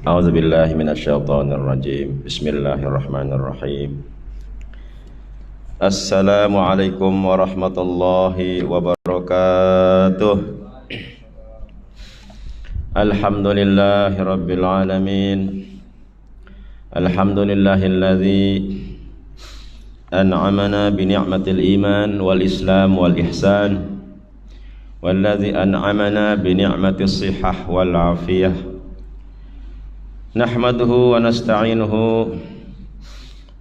A'udzu billahi minasyaitonir rajim. Bismillahirrahmanirrahim. Assalamualaikum warahmatullahi wabarakatuh. Alhamdulillahi rabbil alamin. Alhamdulillahilladzi an'amana bi ni'matil iman wal islam wal ihsan. Walladzi an'amana bi ni'matis shihah wal afiyah. Nahmaduhu wa nasta'inuhu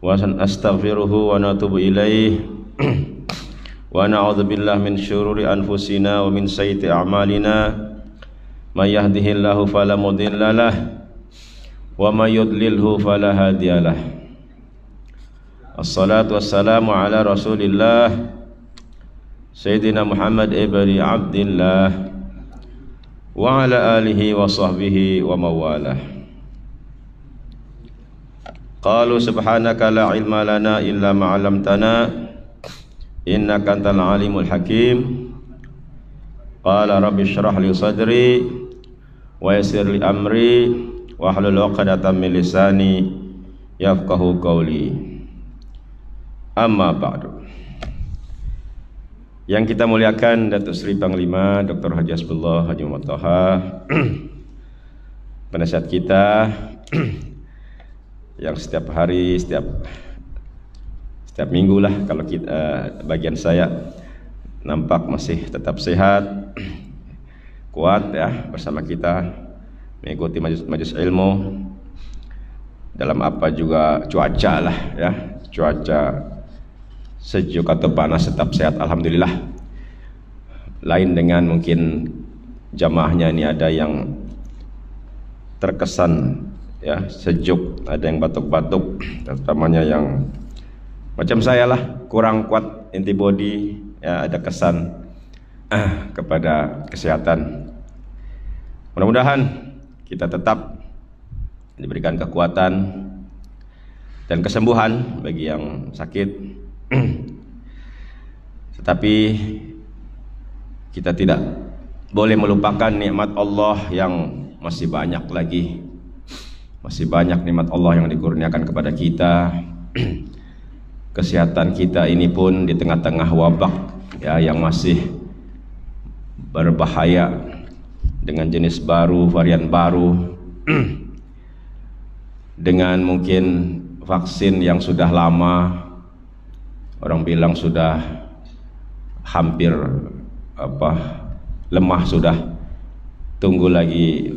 wa nastaghfiruhu wa natubu ilaih wa na'udzu billahi min syururi anfusina wa min sayyiati a'malina may yahdihillahu fala mudhillalah wa may yudlilhu fala hadiyalah. Assalatu wassalamu ala Rasulillah Sayyidina Muhammad ibni Abdillah wa ala alihi wa sahbihi wa mawalah. Qalu subhanaka la ilma lana illa ma 'allamtana innaka antal alimul hakim. Qala rabbi shrah li sadri wa yassir li amri wa hlul 'uqdatam min lisani yafqahu qawli. Amma ba'du. Yang kita muliakan Datuk Seri Panglima Dr. Haji Hasbullah Haji Muhammad Taha, penasihat kita yang setiap hari, setiap minggu lah, kalau kita bagian saya nampak masih tetap sehat, kuat ya, bersama kita mengikuti majelis ilmu dalam apa juga cuaca lah ya, cuaca sejuk atau panas tetap sehat alhamdulillah. Lain dengan mungkin jamaahnya ini ada yang terkesan ya sejuk, ada yang batuk-batuk, terutamanya yang macam saya lah, kurang kuat antibody ya, ada kesan kepada kesehatan. Mudah-mudahan kita tetap diberikan kekuatan dan kesembuhan bagi yang sakit, tetapi kita tidak boleh melupakan nikmat Allah yang masih banyak lagi. Masih banyak nikmat Allah yang dikurniakan kepada kita. Kesehatan kita ini pun di tengah-tengah wabak ya, yang masih berbahaya dengan jenis baru, varian baru, dengan mungkin vaksin yang sudah lama, orang bilang sudah hampir lemah sudah, tunggu lagi,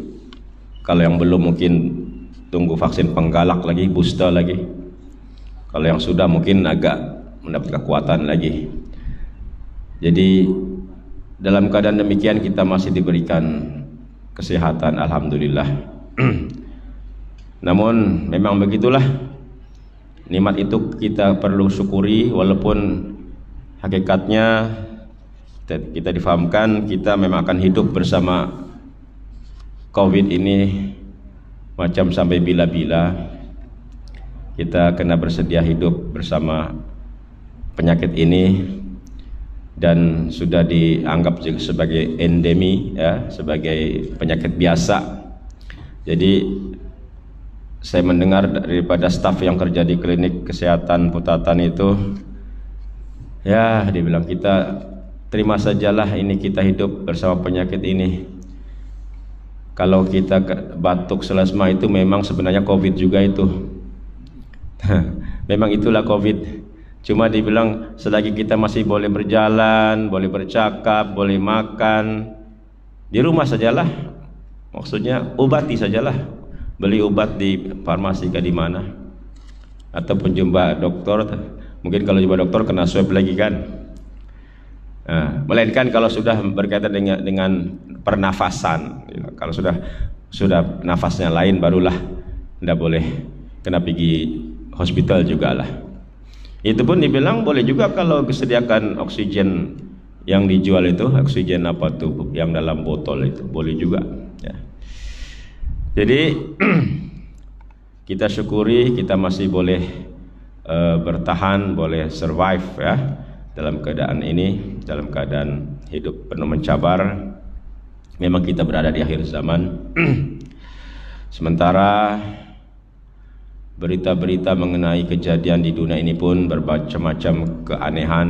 kalau yang belum mungkin tunggu vaksin penggalak lagi, booster lagi. Kalau yang sudah mungkin agak mendapat kekuatan lagi. Jadi dalam keadaan demikian kita masih diberikan kesehatan alhamdulillah. Namun memang begitulah, nikmat itu kita perlu syukuri, walaupun hakikatnya kita difahamkan kita memang akan hidup bersama COVID ini macam sampai bila-bila. Kita kena bersedia hidup bersama penyakit ini, dan sudah dianggap juga sebagai endemi ya, sebagai penyakit biasa. Jadi saya mendengar daripada staf yang kerja di klinik kesehatan Putatan itu ya, dia bilang kita terima sajalah ini, kita hidup bersama penyakit ini. Kalau kita batuk selesma itu memang sebenarnya COVID juga itu. Memang itulah COVID. Cuma dibilang selagi kita masih boleh berjalan, boleh bercakap, boleh makan, di rumah sajalah. Maksudnya obati sajalah. Beli obat di farmasi ke di mana. Ataupun jumpa dokter. Mungkin kalau jumpa dokter kena swab lagi kan. Melainkan kalau sudah berkaitan dengan pernafasan, kalau sudah nafasnya lain barulah tidak boleh, kena pergi hospital juga lah. Itu pun dibilang boleh juga kalau disediakan oksigen yang dijual itu, oksigen apa tuh yang dalam botol itu, boleh juga ya. Jadi kita syukuri kita masih boleh bertahan, boleh survive ya dalam keadaan ini, dalam keadaan hidup penuh mencabar. Memang kita berada di akhir zaman. Sementara berita-berita mengenai kejadian di dunia ini pun bermacam-macam keanehan,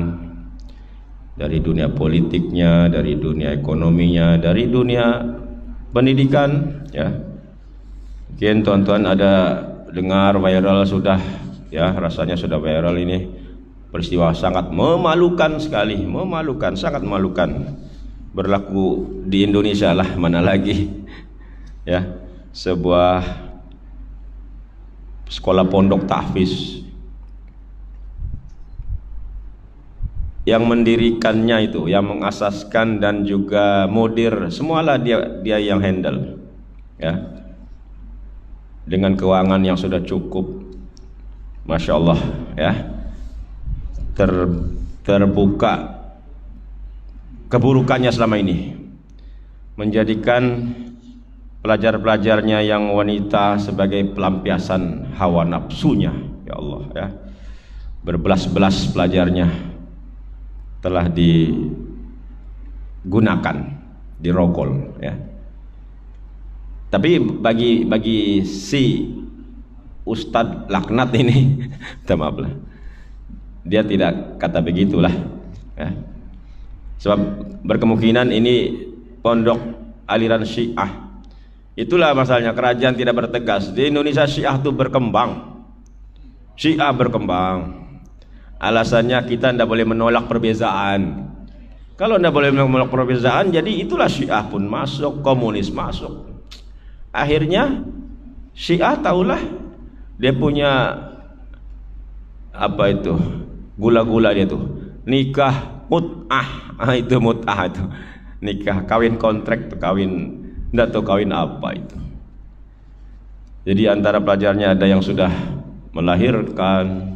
dari dunia politiknya, dari dunia ekonominya, dari dunia pendidikan, ya. Mungkin tuan-tuan ada dengar viral sudah, ya, rasanya sudah viral ini peristiwa sangat memalukan sekali, memalukan, sangat memalukan, berlaku di Indonesia lah, mana lagi, ya, sebuah sekolah pondok tahfiz yang mendirikannya itu, yang mengasaskan dan juga mudir, semualah dia yang handle, ya, dengan keuangan yang sudah cukup, masya Allah, ya, terbuka keburukannya selama ini, menjadikan pelajar-pelajarnya yang wanita sebagai pelampiasan hawa nafsunya, ya Allah, ya, berbelas-belas pelajarnya telah digunakan, dirogol, ya. Tapi bagi si Ustadz laknat ini, maaf lah, dia tidak kata begitulah, ya. Sebab berkemungkinan ini pondok aliran Syiah. Itulah masalahnya, kerajaan tidak bertegas. Di Indonesia Syiah itu berkembang, Syiah berkembang. Alasannya kita tidak boleh menolak perbezaan. Kalau tidak boleh menolak perbezaan, jadi itulah Syiah pun masuk, komunis masuk. Akhirnya Syiah tahulah dia punya apa itu, gula-gula dia tuh, nikah mut'ah, itu mut'ah itu, nikah kawin kontrak tuh, kawin tidak tahu kawin apa itu. Jadi antara pelajarnya ada yang sudah melahirkan.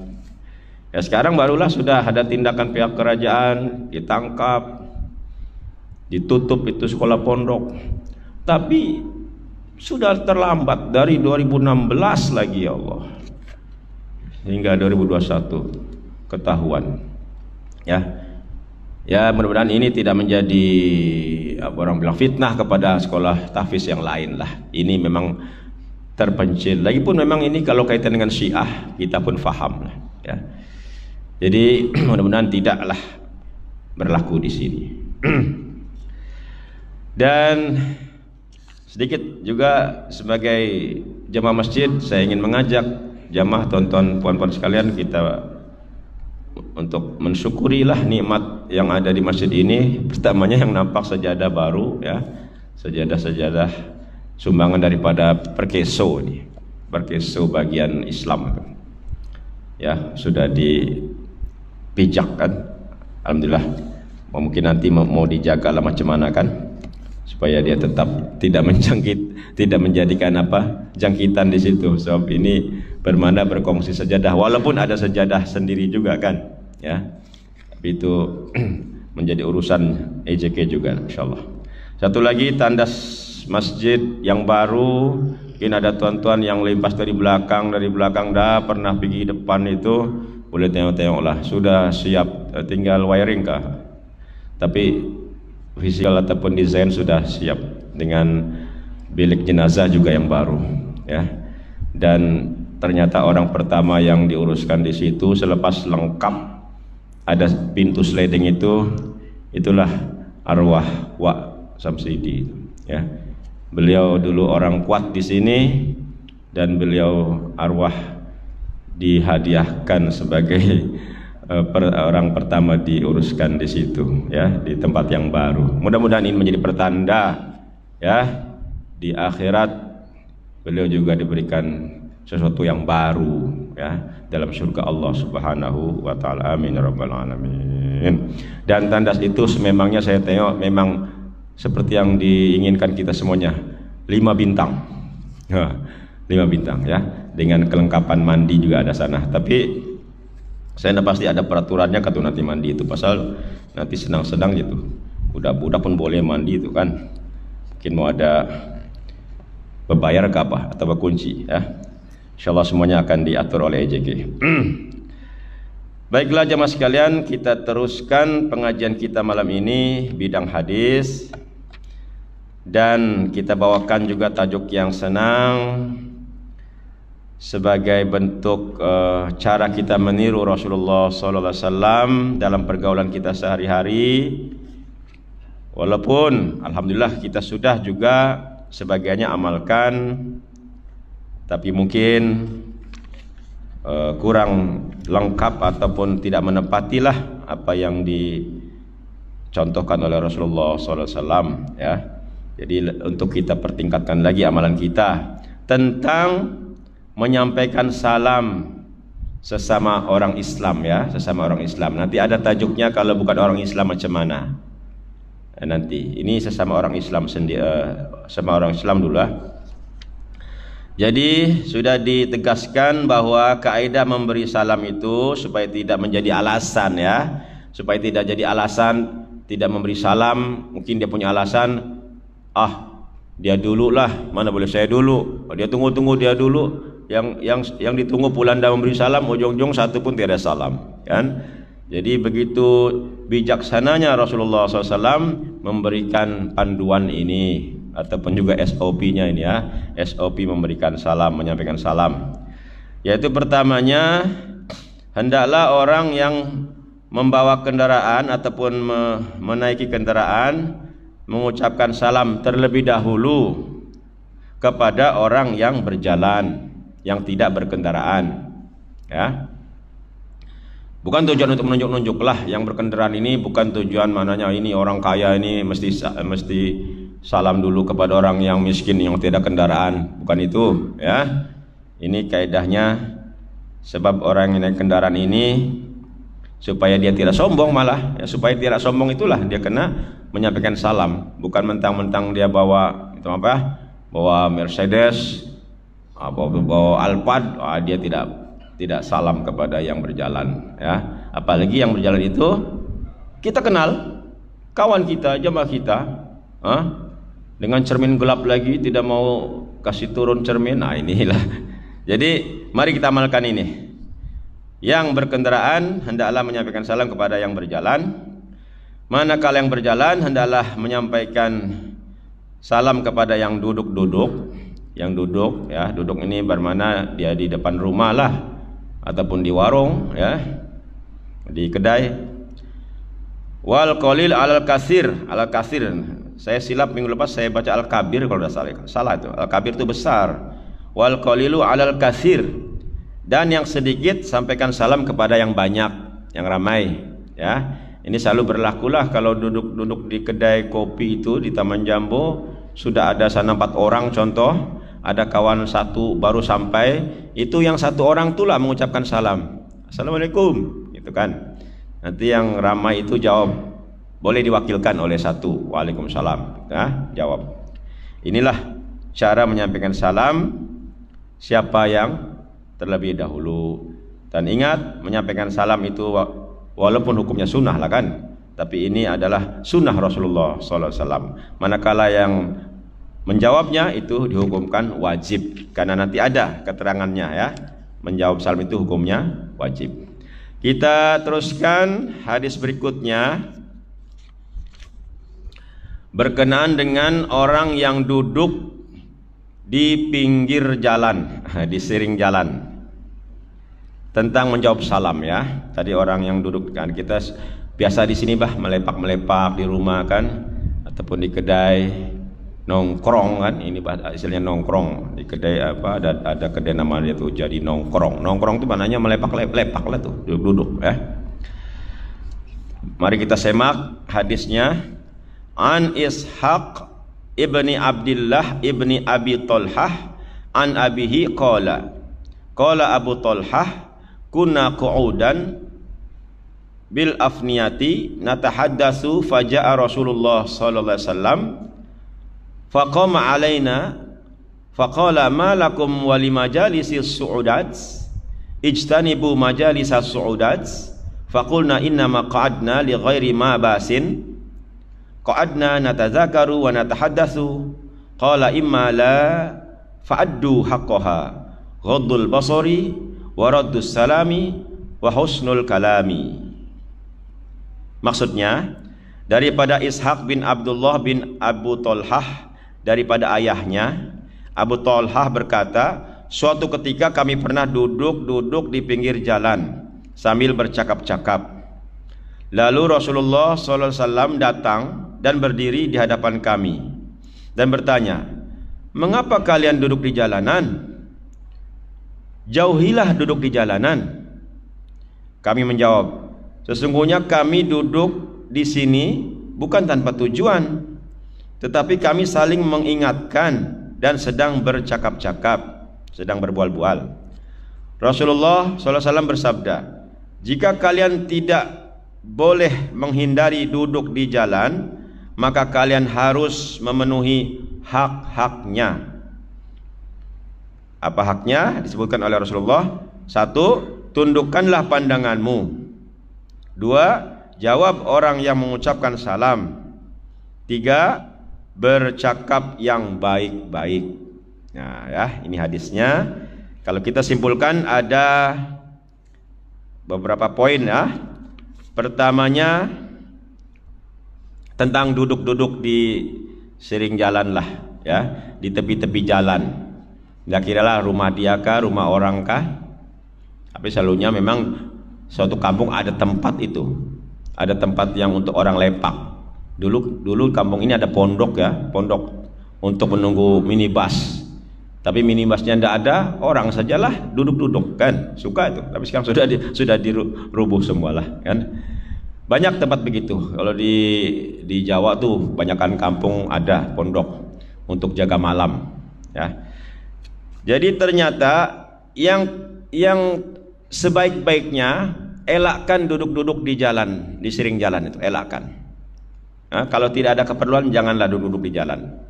Ya, sekarang barulah sudah ada tindakan pihak kerajaan, ditangkap, ditutup itu sekolah pondok. Tapi sudah terlambat dari 2016 lagi, ya Allah, hingga 2021 ketahuan. Ya, mudah-mudahan ini tidak menjadi apa orang bilang fitnah kepada sekolah tahfiz yang lain lah. Ini memang terpencil. Lagipun memang ini kalau kaitan dengan Syiah kita pun faham lah, ya. Jadi mudah-mudahan tidaklah berlaku di sini. Dan sedikit juga sebagai jamaah masjid, saya ingin mengajak jamaah, tuan-tuan, puan-puan sekalian, kita untuk mensyukurilah nikmat yang ada di masjid ini. Pertamanya yang nampak sajadah baru, ya, sajadah-sajadah sumbangan daripada Perkeso ini, Perkeso bagian Islam, ya, sudah dipijak kan, alhamdulillah. Mungkin nanti mau dijaga lah macam mana kan, supaya dia tetap tidak tidak menjadikan apa jangkitan di situ. Sebab ini bermana berkongsi sajadah, walaupun ada sajadah sendiri juga kan, ya, tapi itu menjadi urusan EJK juga, insyaallah. Satu lagi, tandas masjid yang baru, mungkin ada tuan-tuan yang limpas dari belakang dah pernah pergi depan itu, boleh tengok-tengoklah, sudah siap, tinggal wiring kah, tapi visual ataupun desain sudah siap, dengan bilik jenazah juga yang baru, ya. Dan ternyata orang pertama yang diuruskan di situ selepas lengkap ada pintu sliding itulah arwah Wak Samsidi, ya. Beliau dulu orang kuat di sini dan beliau arwah dihadiahkan sebagai orang pertama diuruskan di situ, ya, di tempat yang baru. Mudah-mudahan ini menjadi pertanda, ya, di akhirat beliau juga diberikan sesuatu yang baru, ya, dalam surga Allah Subhanahu wa taala. Amin ya rabbal alamin. Dan tandas itu sememangnya saya tengok memang seperti yang diinginkan kita semuanya, 5 bintang. 5 bintang, ya, dengan kelengkapan mandi juga ada sana. Tapi saya pasti ada peraturannya kan nanti mandi itu, pasal nanti senang-senang gitu, budak-budak pun boleh mandi itu kan, mungkin mau ada berbayar ke apa atau berkunci, ya. Insyaallah semuanya akan diatur oleh EJK. Baiklah jemaah sekalian, kita teruskan pengajian kita malam ini, bidang hadis. dan kita bawakan juga tajuk yang senang sebagai bentuk cara kita meniru Rasulullah SAW dalam pergaulan kita sehari-hari. Walaupun alhamdulillah kita sudah juga sebagiannya amalkan, tapi mungkin kurang lengkap ataupun tidak menepatilah apa yang dicontohkan oleh Rasulullah SAW, ya. Jadi untuk kita pertingkatkan lagi amalan kita tentang menyampaikan salam sesama orang Islam, ya, sesama orang Islam. Nanti ada tajuknya, kalau bukan orang Islam macam mana. Nanti ini sesama orang Islam sendiri, sama orang Islam dulu lah. Jadi sudah ditegaskan bahwa kaidah memberi salam itu supaya tidak menjadi alasan, ya, supaya tidak jadi alasan tidak memberi salam. Mungkin dia punya alasan, dia dulu lah, mana boleh saya dulu, dia tunggu dia dulu, yang ditunggu pula anda memberi salam, ujung-ujung satu pun tiada salam, kan? Jadi begitu bijaksananya Rasulullah SAW memberikan panduan ini ataupun juga SOP-nya ini, ya, SOP memberikan salam, menyampaikan salam. Yaitu pertamanya, hendaklah orang yang membawa kendaraan ataupun menaiki kendaraan mengucapkan salam terlebih dahulu kepada orang yang berjalan, yang tidak berkendaraan, ya. Bukan tujuan untuk menunjuk-nunjuk lah, yang berkendaraan ini bukan tujuan mananya ini orang kaya ini mesti salam dulu kepada orang yang miskin yang tidak kendaraan, bukan itu, ya. Ini kaidahnya, sebab orang yang naik kendaraan ini supaya dia tidak sombong, malah ya, supaya tidak sombong itulah dia kena menyampaikan salam, bukan mentang-mentang dia bawa itu apa, bawa Mercedes, bawa Alphard, dia tidak salam kepada yang berjalan, ya. Apalagi yang berjalan itu kita kenal, kawan kita, jemaah kita, dengan cermin gelap lagi tidak mau kasih turun cermin. Inilah. Jadi mari kita amalkan ini. Yang berkendaraan hendaklah menyampaikan salam kepada yang berjalan. Manakala yang berjalan hendaklah menyampaikan salam kepada yang duduk-duduk. Yang duduk, ya, duduk ini bermakna dia di depan rumah lah, ataupun di warung, ya, di kedai. Wal qalil alal kasir, saya silap minggu lepas, saya baca al kabir kalau tidak salah itu. Al kabir itu besar. Wal qalilu alal kasir, dan yang sedikit sampaikan salam kepada yang banyak, yang ramai, ya. Ini selalu berlakulah kalau duduk di kedai kopi itu di Taman Jambu, sudah ada sana 4 orang contoh, ada kawan satu baru sampai, itu yang satu orang itulah mengucapkan salam, assalamualaikum, gitu kan. Nanti yang ramai itu jawab, boleh diwakilkan oleh satu, waalaikumsalam, ya, jawab. Inilah cara menyampaikan salam siapa yang terlebih dahulu. Dan ingat, menyampaikan salam itu walaupun hukumnya sunnah lah kan, tapi ini adalah sunnah Rasulullah SAW. Manakala yang menjawabnya itu dihukumkan wajib, karena nanti ada keterangannya, ya. Menjawab salam itu hukumnya wajib. Kita teruskan hadis berikutnya berkenaan dengan orang yang duduk di pinggir jalan, di siring jalan, tentang menjawab salam, ya. Tadi orang yang duduk, kan kita biasa di sini melepak-melepak di rumah kan, ataupun di kedai nongkrong kan, ini istilahnya nongkrong di kedai apa, ada kedai namanya tuh jadi nongkrong. Nongkrong itu maknanya melepak-lepak lah tuh, duduk-duduk, ya. Mari kita semak hadisnya. An Ishaq ibni Abdillah ibni Abi Talhah an abihi qala Abu Talhah kunna qu'udan bil afniyati natahaddatsu faja'a Rasulullah sallallahu alaihi wasallam faqama alaina faqala ma lakum wa li majalisis su'udat ijtanibu majalisas su'udat faqulna inna ma qa'adna li ghairi ma basin qa'adna natadzakaru wa natahaddatsu qala imma la fa'addu haqqaha ghaddul basari wa raddus salami wa husnul kalami. Maksudnya daripada Ishaq bin Abdullah bin Abu Talhah daripada ayahnya. Abu Thalhah berkata, suatu ketika kami pernah duduk di pinggir jalan sambil bercakap-cakap. Lalu Rasulullah SAW datang dan berdiri di hadapan kami dan bertanya, mengapa kalian duduk di jalanan? Jauhilah duduk di jalanan. Kami menjawab, sesungguhnya kami duduk di sini bukan tanpa tujuan, tetapi kami saling mengingatkan dan sedang bercakap-cakap, sedang berbual-bual. Rasulullah SAW bersabda, jika kalian tidak boleh menghindari duduk di jalan, maka kalian harus memenuhi hak-haknya. Apa haknya? Disebutkan oleh Rasulullah. 1. Tundukkanlah pandanganmu. 2. Jawab orang yang mengucapkan salam. 3. Bercakap yang baik-baik. Nah ya, ini hadisnya. Kalau kita simpulkan ada beberapa poin ya. Pertamanya tentang duduk-duduk di sering jalan lah ya, di tepi-tepi jalan. Nggak kiralah rumah dia kah, rumah orang kah, tapi selalunya memang suatu kampung ada tempat itu, ada tempat yang untuk orang lepak. Dulu kampung ini ada pondok ya, pondok untuk menunggu minibus. Tapi minibusnya tidak ada, orang sajalah duduk-duduk kan, suka itu. Tapi sekarang sudah dirubuh semualah kan. Banyak tempat begitu. Kalau di Jawa tuh banyakkan kampung ada pondok untuk jaga malam ya. Jadi ternyata yang sebaik-baiknya elakkan duduk-duduk di jalan, di sering jalan itu elakkan. Nah, kalau tidak ada keperluan janganlah duduk-duduk di jalan.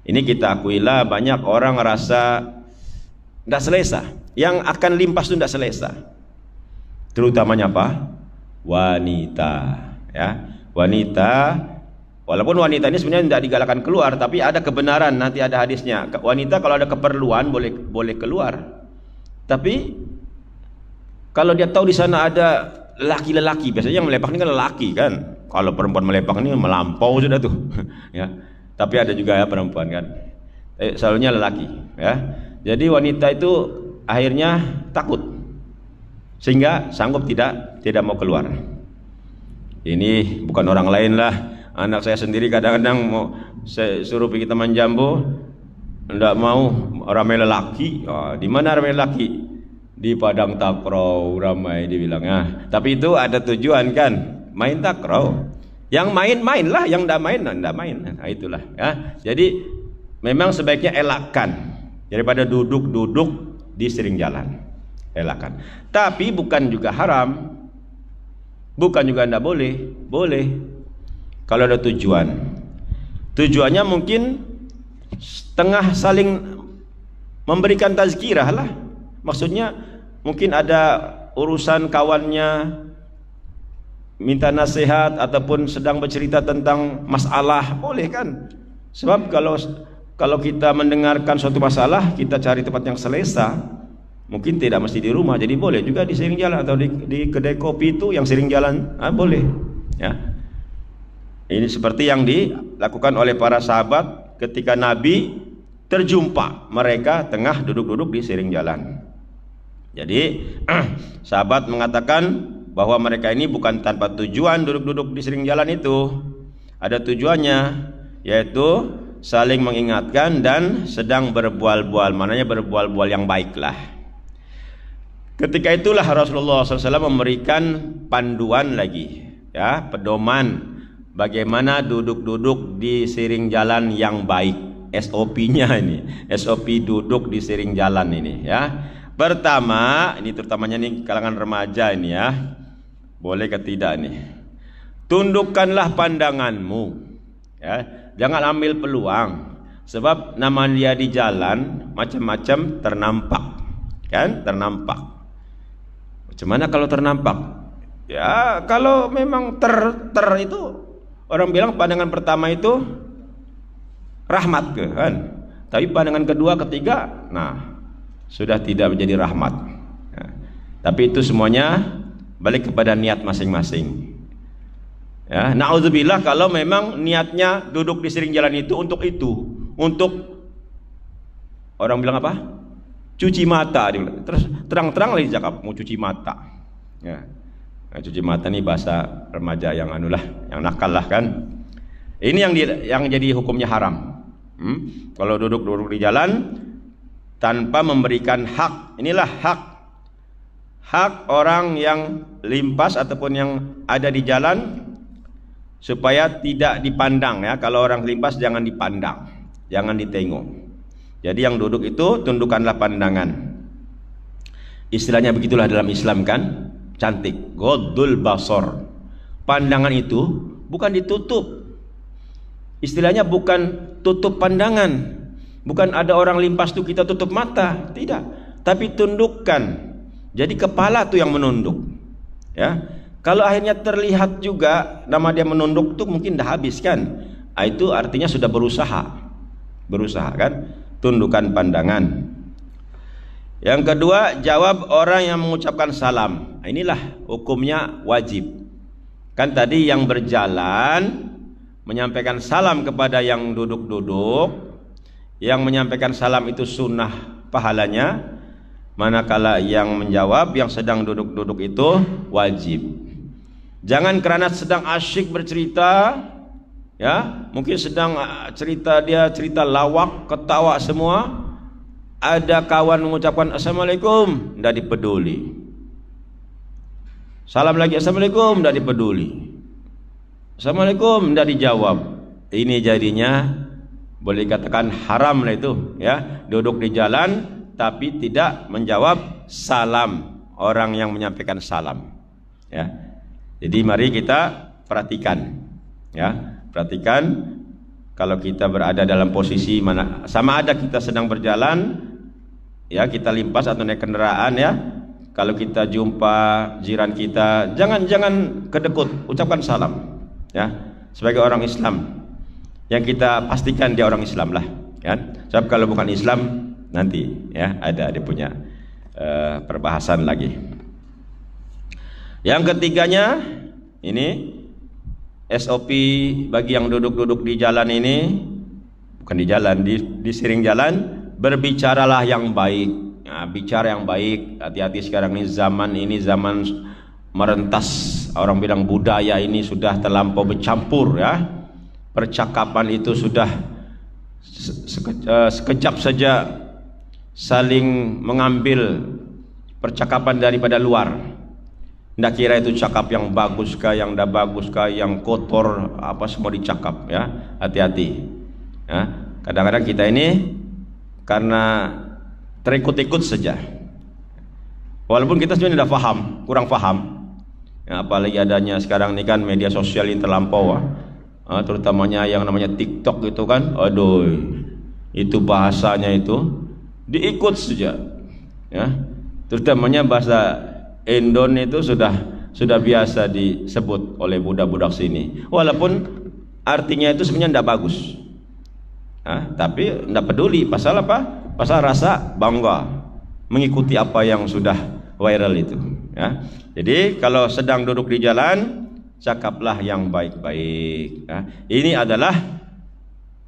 Ini kita akuilah banyak orang rasa tidak selesa, yang akan limpas itu tidak selesa. Terutamanya apa? Wanita ya. Wanita, walaupun wanita ini sebenarnya tidak digalakkan keluar, tapi ada kebenaran, nanti ada hadisnya. Wanita kalau ada keperluan boleh keluar. Tapi kalau dia tahu di sana ada laki-laki, biasanya yang melepak ini kan lelaki kan. Kalau perempuan melepak ini melampau sudah tuh ya. Tapi ada juga ya perempuan kan, selalunya lelaki ya. Jadi wanita itu akhirnya takut sehingga sanggup tidak mau keluar. Ini bukan orang lain lah, anak saya sendiri kadang-kadang mau saya suruh pergi taman jambu, enggak mau, ramai lelaki. Oh, di mana ramai lelaki? Di padang takraw ramai dibilang ya. Tapi itu ada tujuan kan, main takraw. Yang main lah, yang tidak main. Nah, itulah ya. Jadi memang sebaiknya elakkan daripada duduk-duduk di sering jalan. Elakkan. Tapi bukan juga haram. Bukan juga tidak boleh. Boleh. Kalau ada tujuan. Tujuannya mungkin setengah saling memberikan tazkirah lah. Maksudnya mungkin ada urusan kawannya minta nasihat ataupun sedang bercerita tentang masalah, boleh kan? Sebab kalau kita mendengarkan suatu masalah, kita cari tempat yang selesa, mungkin tidak mesti di rumah, jadi boleh juga di sering jalan atau di kedai kopi itu yang sering jalan, boleh ya. Ini seperti yang dilakukan oleh para sahabat ketika Nabi terjumpa mereka tengah duduk-duduk di sering jalan. Jadi sahabat mengatakan bahwa mereka ini bukan tanpa tujuan duduk-duduk di sering jalan itu, ada tujuannya, yaitu saling mengingatkan dan sedang berbual-bual, maknanya berbual-bual yang baiklah. Ketika itulah Rasulullah SAW memberikan panduan lagi, ya, pedoman bagaimana duduk-duduk di sering jalan yang baik, SOP-nya ini, SOP duduk di sering jalan ini, ya. Pertama, ini terutamanya nih kalangan remaja ini ya. Boleh ke tidak nih? Tundukkanlah pandanganmu. Ya, jangan ambil peluang. Sebab nama dia di jalan macam-macam ternampak. Kan? Ternampak. Macam mana kalau ternampak? Ya, kalau memang ter itu orang bilang pandangan pertama itu rahmat kan? Tapi pandangan kedua, ketiga, nah, sudah tidak menjadi rahmat. Ya. Tapi itu semuanya balik kepada niat masing-masing. Ya, naudzubillah kalau memang niatnya duduk di sering jalan itu untuk itu, untuk orang bilang apa? Cuci mata. Terus terang-terang lagi cakap mau cuci mata. Ya. Nah, cuci mata ini bahasa remaja yang anulah, yang nakal lah kan. Ini yang jadi hukumnya haram. Kalau duduk di jalan tanpa memberikan hak, inilah hak orang yang lintas ataupun yang ada di jalan, supaya tidak dipandang ya. Kalau orang lintas jangan dipandang, jangan ditengok. Jadi yang duduk itu tundukkanlah pandangan. Istilahnya begitulah dalam Islam kan. Cantik, ghaddul basar. Pandangan itu bukan ditutup. Istilahnya bukan tutup pandangan. Bukan ada orang limpas tuh kita tutup mata, tidak. Tapi tundukkan. Jadi kepala tuh yang menunduk. Ya. Kalau akhirnya terlihat juga nama dia menunduk tuh mungkin dah habis kan. Itu artinya sudah berusaha. Berusaha kan? Tundukkan pandangan. Yang kedua, jawab orang yang mengucapkan salam. Inilah hukumnya wajib. Kan tadi yang berjalan menyampaikan salam kepada yang duduk-duduk. Yang menyampaikan salam itu sunnah pahalanya. Manakala yang menjawab, yang sedang duduk-duduk itu wajib. Jangan karena sedang asyik bercerita, ya, mungkin sedang cerita lawak, ketawa semua, ada kawan mengucapkan assalamualaikum, tidak dipeduli. Salam lagi assalamualaikum, tidak dipeduli. Assalamualaikum, tidak dijawab. Ini jadinya boleh dikatakan haram lah itu, ya, duduk di jalan tapi tidak menjawab salam orang yang menyampaikan salam, ya. Jadi mari kita perhatikan, ya, perhatikan kalau kita berada dalam posisi mana, sama ada kita sedang berjalan, ya, kita limpas atau naik kendaraan, ya, kalau kita jumpa jiran kita, jangan kedekut, ucapkan salam, ya, sebagai orang Islam yang kita pastikan dia orang Islam lah, kan? Sebab kalau bukan Islam nanti, ya, ada dia punya perbahasan lagi. Yang ketiganya ini SOP bagi yang duduk-duduk di jalan ini, bukan di jalan, di siring jalan, berbicaralah yang baik. Nah, bicara yang baik. Hati-hati sekarang ini zaman merentas, orang bilang budaya ini sudah terlampau bercampur, ya. Percakapan itu sudah sekejap saja saling mengambil percakapan daripada luar. Ndak kira itu cakap yang bagus kah, yang ndak bagus kah, yang kotor, apa semua dicakap, ya. Hati-hati, ya. Kadang-kadang kita ini karena terikut-ikut saja, walaupun kita sebenarnya tidak paham, kurang paham, ya, apalagi adanya sekarang ini kan media sosial yang terlampau, terutamanya yang namanya TikTok itu kan, aduh, itu bahasanya itu diikut saja, ya. Terutamanya bahasa Indon itu sudah biasa disebut oleh budak-budak sini, walaupun artinya itu sebenarnya tidak bagus, tapi tidak peduli. Pasal apa? Pasal rasa bangga mengikuti apa yang sudah viral itu, ya. Jadi kalau sedang duduk di jalan, cakaplah yang baik-baik, ya. Ini adalah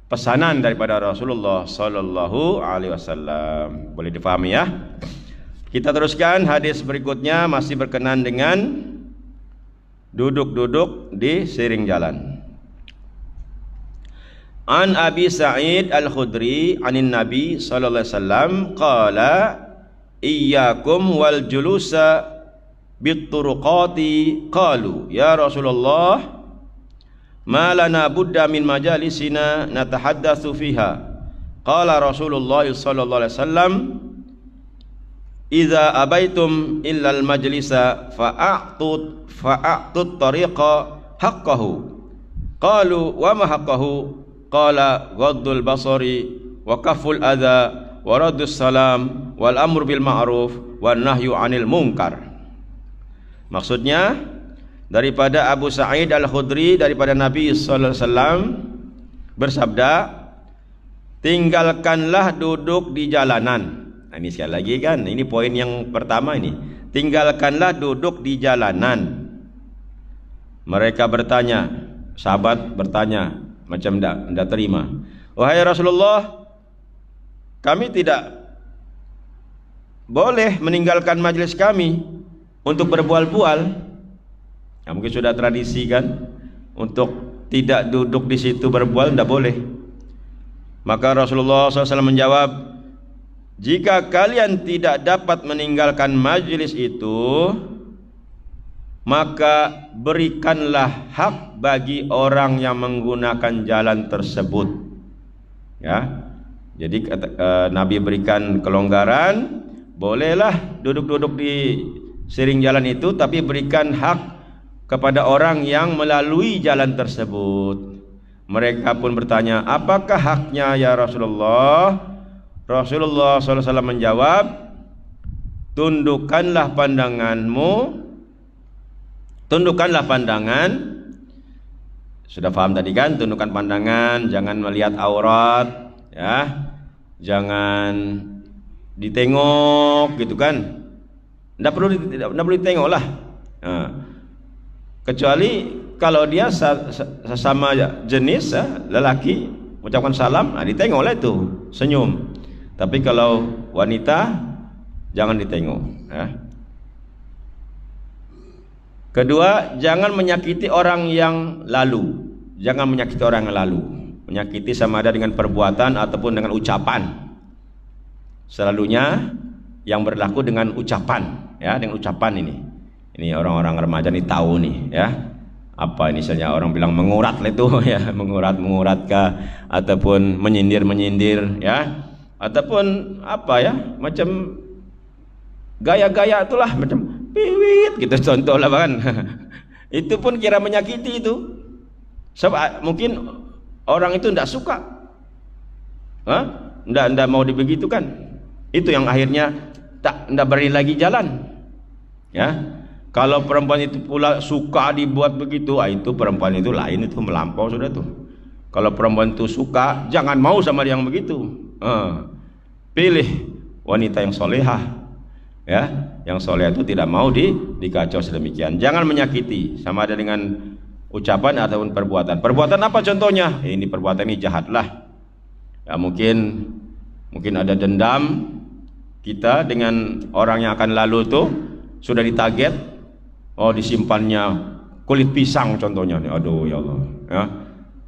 pesanan daripada Rasulullah Sallallahu Alaihi Wasallam. Boleh difahami, ya. Kita teruskan hadis berikutnya, masih berkenaan dengan duduk-duduk di siring jalan. An Abi Sa'id Al-Khudri anin Nabi sallallahu alaihi wasallam qala iyyakum wal julusa bit turuqati qalu ya Rasulullah ma lana budda min majalisina natahaddatsu fiha qala Rasulullah sallallahu alaihi wasallam idza abaitum illal majlisa fa'atut tariqa haqqahu qalu wa ma haqqahu qala ghaddul basari wa kaful adza wa raddus salam wal amru bil ma'ruf wan nahyu 'anil munkar. Maksudnya daripada Abu Sa'id Al-Khudri daripada Nabi sallallahu alaihi wasallam bersabda, tinggalkanlah duduk di jalanan. Nah, ini sekali lagi kan, ini poin yang pertama ini. Tinggalkanlah duduk di jalanan. Mereka bertanya, sahabat bertanya, macam tidak terima. wahai Rasulullah, kami tidak boleh meninggalkan majelis kami untuk berbual-bual. Ya, mungkin sudah tradisi kan, untuk tidak duduk di situ berbual, tidak boleh. Maka Rasulullah SAW menjawab, jika kalian tidak dapat meninggalkan majelis itu, maka berikanlah hak bagi orang yang menggunakan jalan tersebut. Ya, jadi Nabi berikan kelonggaran, bolehlah duduk-duduk di siring jalan itu, tapi berikan hak kepada orang yang melalui jalan tersebut. Mereka pun bertanya, apakah haknya ya Rasulullah? Rasulullah SAW menjawab, tundukkanlah pandangan. Sudah paham tadi kan, tundukkan pandangan, jangan melihat aurat, ya, jangan ditengok gitu kan. Tidak perlu ditengok lah. Nah, kecuali kalau dia sesama jenis ya, lelaki ucapkan salam, nah ditengok lah itu, senyum. Tapi kalau wanita jangan ditengok, ya. Kedua, jangan menyakiti orang yang lalu. Jangan menyakiti orang yang lalu. Menyakiti sama ada dengan perbuatan ataupun dengan ucapan. Selalunya yang berlaku dengan ucapan, ya, dengan ucapan ini. Ini orang-orang remaja ini tahu nih, ya. Apa ini, misalnya orang bilang mengurat lah itu, ya, mengurat kah, ataupun menyindir, ya, ataupun apa ya, macam gaya-gaya itulah, macam piwit gitu contoh lah kan. Itu pun kira menyakiti itu. Sebab mungkin orang itu tidak suka, tidak mau dibegitukan. Itu yang akhirnya tidak beri lagi jalan, ya. Kalau perempuan itu pula suka dibuat begitu, itu perempuan itu lain, itu melampau sudah tuh. Kalau perempuan itu suka, jangan mau sama dia yang begitu. Pilih wanita yang solehah, ya, yang soleh itu tidak mau dikacau sedemikian. Jangan menyakiti, sama ada dengan ucapan ataupun perbuatan. Perbuatan apa contohnya? Ini perbuatan ini jahatlah. Ya, mungkin ada dendam kita dengan orang yang akan lalu tuh, sudah ditarget, disimpannya kulit pisang contohnya. Aduh ya Allah, ya,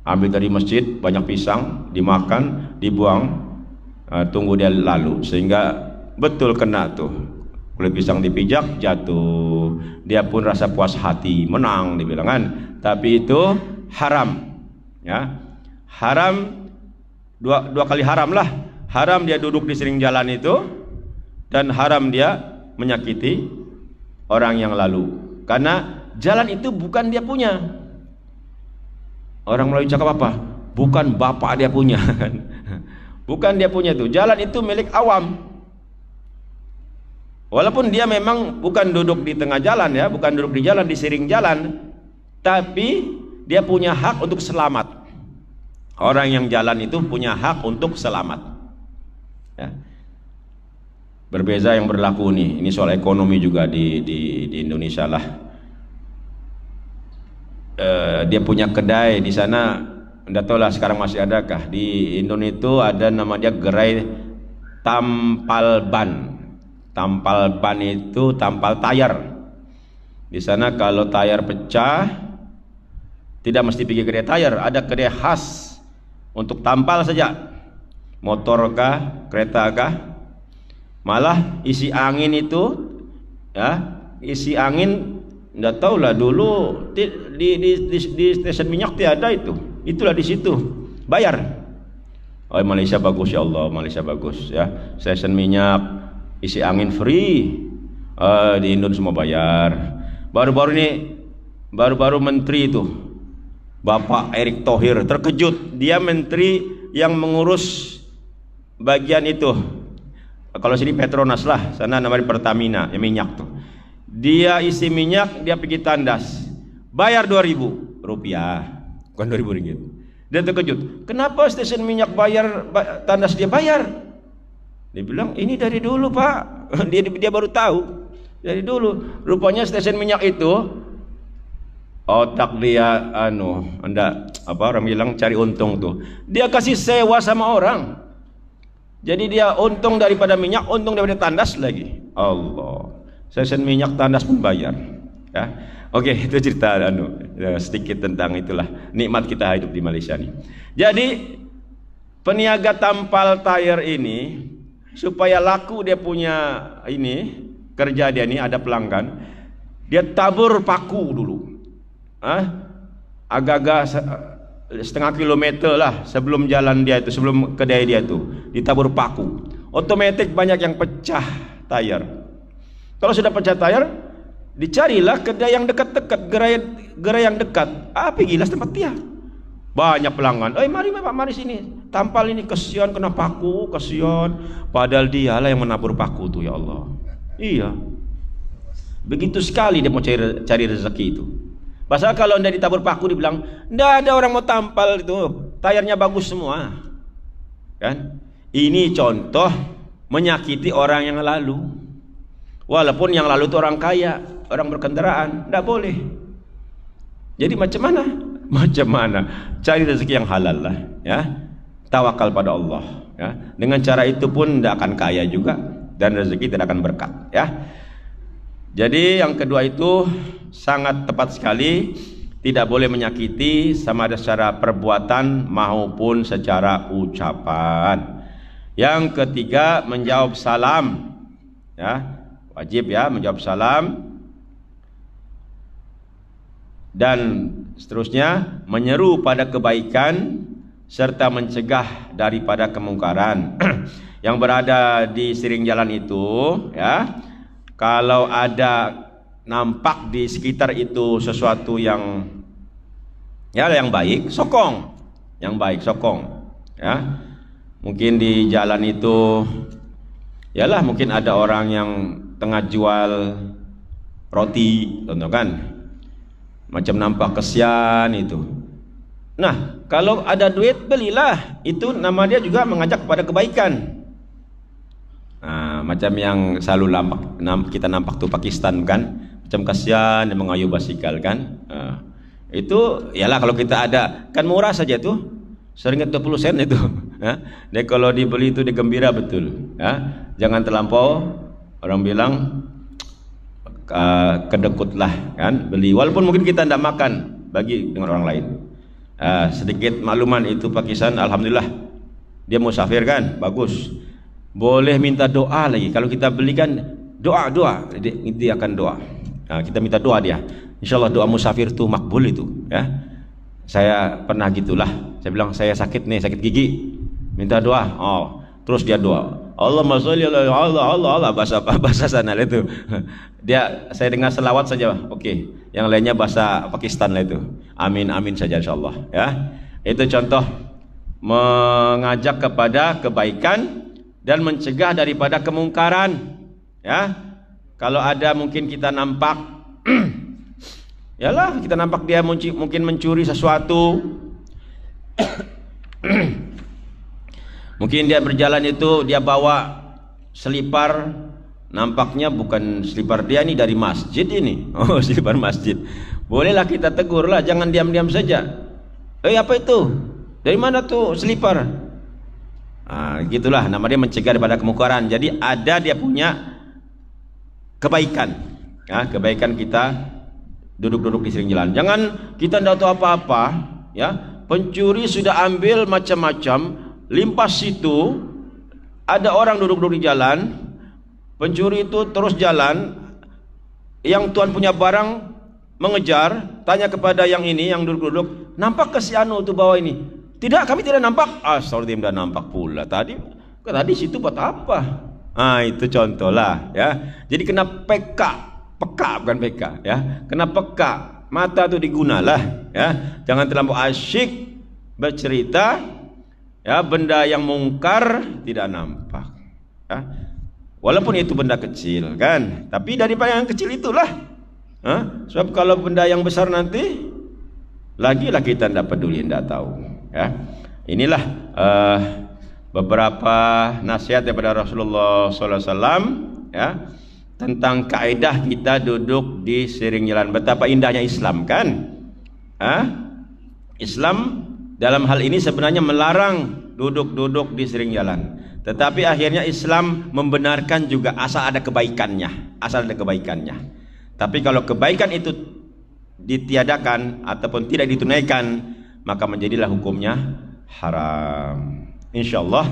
ambil dari masjid banyak pisang, dimakan, dibuang, tunggu dia lalu, sehingga betul kena tuh. Kulit pisang dipijak, jatuh. Dia pun rasa puas hati, menang dibilang kan. Tapi itu haram, ya. Haram, dua kali haram lah. Haram dia duduk di siring jalan itu, dan haram dia menyakiti orang yang lalu. Karena jalan itu bukan dia punya. Orang Melayu cakap apa? Bukan bapak dia punya. Bukan dia punya itu. Jalan itu milik awam. Walaupun dia memang bukan duduk di tengah jalan, ya, bukan duduk di jalan, di siring jalan, tapi dia punya hak untuk selamat. Orang yang jalan itu punya hak untuk selamat, ya. Berbeza yang berlaku nih, ini soal ekonomi juga di Indonesia lah. Dia punya kedai di sana, enggak tahu lah sekarang masih adakah. Di Indonesia itu ada namanya gerai tampal ban. Tampal ban itu tampal tayar. Di sana kalau tayar pecah, tidak mesti pergi kedai tayar, ada kedai khas untuk tampal saja. Motor kah, kereta kah, malah isi angin itu, ya, isi angin, enggak tahu lah dulu di stasiun minyak tiada itu. Itulah di situ bayar. Oh, Malaysia bagus ya Allah, Malaysia bagus, ya. Stasiun minyak isi angin free. Di Indonesia semua bayar. Baru-baru menteri itu Bapak Erick Thohir terkejut. Dia menteri yang mengurus bagian itu. Kalau sini Petronas lah, sana namanya Pertamina, yang minyak tuh. Dia isi minyak, dia pergi tandas, bayar 2.000 rupiah, bukan 2.000 ringgit. Dia terkejut, kenapa stasiun minyak bayar, tandas dia bayar? Dia bilang, ini dari dulu Pak. Dia baru tahu dari dulu. Rupanya stasiun minyak itu otak dia anda apa orang bilang cari untung tuh. Dia kasih sewa sama orang. Jadi dia untung daripada minyak, untung daripada tandas lagi. Allah. Sesen minyak tandas pun bayar. Ya. Oke, itu cerita sedikit tentang itulah nikmat kita hidup di Malaysia nih. Jadi peniaga tampal tayar ini supaya laku dia punya ini kerja dia nih ada pelanggan, dia tabur paku dulu. Agak-agak setengah kilometer lah sebelum jalan dia itu, sebelum kedai dia itu ditabur paku. Otomatis banyak yang pecah tayar. Kalau sudah pecah tayar, dicarilah kedai yang dekat-dekat, gerai yang dekat. Gilas tempat dia. Banyak pelanggan. Mari Pak, mari sini. Tampal ini, kesian kena paku, kesian. Padahal dialah yang menabur paku tuh, ya Allah. Iya. Begitu sekali dia mau cari rezeki itu. Pasal kalau anda ditabur paku dibilang, ndak ada orang mau tampal itu, tayarnya bagus semua. Kan? Ini contoh menyakiti orang yang lalu. Walaupun yang lalu itu orang kaya, orang berkendaraan, ndak boleh. Jadi macam mana? Macam mana? Cari rezeki yang halal lah, ya. Tawakal pada Allah, ya. Dengan cara itu pun ndak akan kaya juga dan rezeki tidak akan berkat, ya. Jadi yang kedua itu sangat tepat sekali, tidak boleh menyakiti sama ada secara perbuatan maupun secara ucapan. Yang ketiga menjawab salam, ya, wajib ya menjawab salam. Dan seterusnya menyeru pada kebaikan serta mencegah daripada kemungkaran. Yang berada di siring jalan itu, ya, kalau ada nampak di sekitar itu sesuatu yang baik, sokong. Yang baik sokong, ya. Mungkin di jalan itu yalah mungkin ada orang yang tengah jual roti, contoh kan. Macam nampak kesian itu. Nah, kalau ada duit belilah. Itu nama dia juga mengajak kepada kebaikan. Nah, macam yang selalu kita nampak tuh Pakistan kan, macam kasihan dia mengayuh basikal kan. Itu yalah kalau kita ada, kan murah saja tuh, seringat 20 sen itu. Dia kalau dibeli itu dia gembira betul. Jangan terlampau orang bilang kedekutlah kan beli, walaupun mungkin kita tidak makan, bagi dengan orang lain. Sedikit makluman itu Pakistan, alhamdulillah dia musafir kan, bagus. Boleh minta doa lagi. Kalau kita belikan doa, dia akan doa. Kita minta doa dia. Insyaallah doa musafir itu makbul itu, ya. Saya pernah gitulah. Saya bilang saya sakit nih, sakit gigi. Minta doa. Terus dia doa. Allahumma sholli ala Allah bahasa sana itu. Saya dengar selawat saja. Oke. Yang lainnya bahasa Pakistan lah itu. Amin saja insyaallah, ya. Itu contoh mengajak kepada kebaikan dan mencegah daripada kemungkaran, ya. Kalau ada mungkin kita nampak yalah kita nampak dia mungkin mencuri sesuatu. Mungkin dia berjalan itu dia bawa selipar, nampaknya bukan selipar dia ini, dari masjid ini. Selipar masjid. Bolehlah kita tegur lah, jangan diam-diam saja. Apa itu? Dari mana tuh selipar? Gitulah nama dia mencegah daripada kemungkaran. Jadi ada dia punya kebaikan, ya, kebaikan kita duduk-duduk di siring jalan. Jangan kita tidak tahu apa-apa, ya. Pencuri sudah ambil macam-macam, limpas situ, ada orang duduk-duduk di jalan, pencuri itu terus jalan, yang tuan punya barang mengejar, tanya kepada yang ini yang duduk-duduk, nampak ke si anu itu bawah ini? Tidak, kami tidak nampak. Astagfirullah, tidak nampak pula. Tadi situ buat apa? Itu contoh lah, ya. Jadi kena peka bukan peka, ya. Kena peka, mata itu digunalah, ya. Jangan terlampau asyik bercerita, ya, benda yang mungkar tidak nampak, ya. Walaupun itu benda kecil kan, tapi daripada yang kecil itulah, sebab kalau benda yang besar nanti lagi kita tidak peduli, tidak tahu, ya. Inilah beberapa nasihat daripada Rasulullah SAW, ya, tentang kaidah kita duduk di siring jalan. Betapa indahnya Islam kan. Islam dalam hal ini sebenarnya melarang duduk-duduk di sering jalan. Tetapi akhirnya Islam membenarkan juga asal ada kebaikannya, Tapi kalau kebaikan itu ditiadakan ataupun tidak ditunaikan, maka menjadilah hukumnya haram. Insyaallah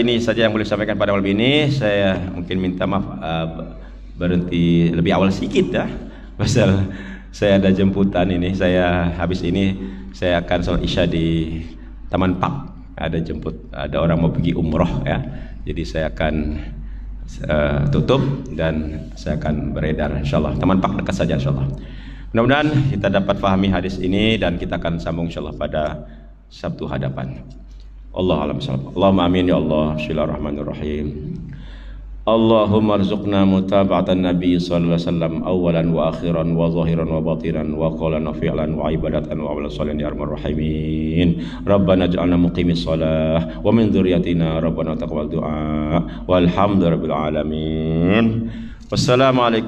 ini saja yang boleh sampaikan pada malam ini. Saya mungkin minta maaf berhenti lebih awal sedikit ya. Pasal saya ada jemputan ini. Saya habis ini saya akan sholat isya di Taman Park. Ada orang mau pergi umroh ya. Jadi saya akan tutup dan saya akan beredar insyaallah. Taman Park dekat saja insyaallah. Mudah-mudahan kita dapat fahami hadis ini dan kita akan sambung insyaallah pada Sabtu hadapan. Allah alam salam. Allahumma amin ya Allah. Bismillahirrahmanirrahim. Allahumma arzuqna mutaba'atan Nabi sallallahu alaihi wasallam awalan wa akhiran wa zahiran wa batinan wa qawlan wa fi'lan wa ibadatan wa amalan salihan ya arhamar rahimin. Rabbana ij'alna muqimis shalah wa min dzurriyyatina rabbana taqabbal du'a walhamdulillahi rabbil alamin. Wassalamualaikum